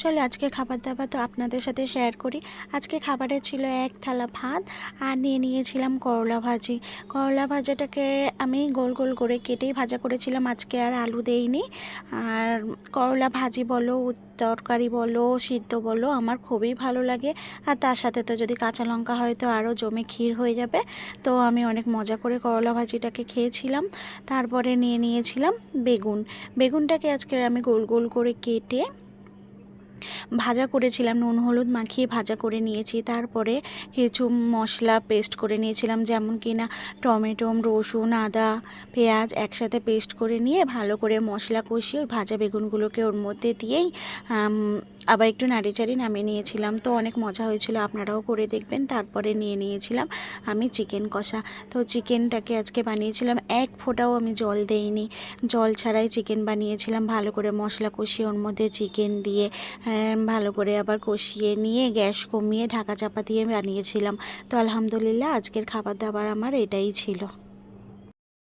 চলো আজকের খাবার দাবার তো আপনাদের সাথে শেয়ার করি। আজকে খাবারে ছিল এক থালা ভাত আর নিয়ে নিয়েছিলাম করলা ভাজি। করলা ভাজাটাকে আমি গোল গোল করে কেটেই ভাজা করেছিলাম, আজকে আর আলু দেইনি। আর করলা ভাজি বলো, তরকারি বলো, সিদ্ধ বলো, আমার খুবই ভালো লাগে। আর তার সাথে তো যদি কাঁচা লঙ্কা হয় তো আরও জমে ক্ষীর হয়ে যাবে। তো আমি অনেক মজা করে করলা ভাজিটাকে খেয়েছিলাম। তারপরে নিয়ে নিয়েছিলাম বেগুন। বেগুনটাকে আজকে আমি গোল গোল করে কেটে ভাজা করেছিলাম, নুন হলুদ মাখিয়ে ভাজা করে নিয়েছি। তারপরে কিছু মশলা পেস্ট করে নিয়েছিলাম, যেমন কিনা টমেটো, রসুন, আদা, পেঁয়াজ একসাথে পেস্ট করে নিয়ে ভালো করে মশলা কষিয়ে ওই ভাজা বেগুনগুলোকে ওর মধ্যে দিয়েই আবার একটু নাড়িচাড়ি নামিয়ে নিয়েছিলাম। তো অনেক মজা হয়েছিল, আপনারাও করে দেখবেন। তারপরে নিয়ে নিয়েছিলাম আমি চিকেন কষা। তো চিকেনটাকে আজকে বানিয়েছিলাম, এক ফোঁটাও আমি জল দেইনি, জল ছাড়াই চিকেন বানিয়েছিলাম। ভালো করে মশলা কষিয়ে ওর মধ্যে চিকেন দিয়ে ভালো করে আবার কষিয়ে নিয়ে গ্যাস কমিয়ে ঢাকা চাপা দিয়ে বানিয়েছিলাম। তো আলহামদুলিল্লাহ আজকের খাবার দাবার আমার এটাই ছিল।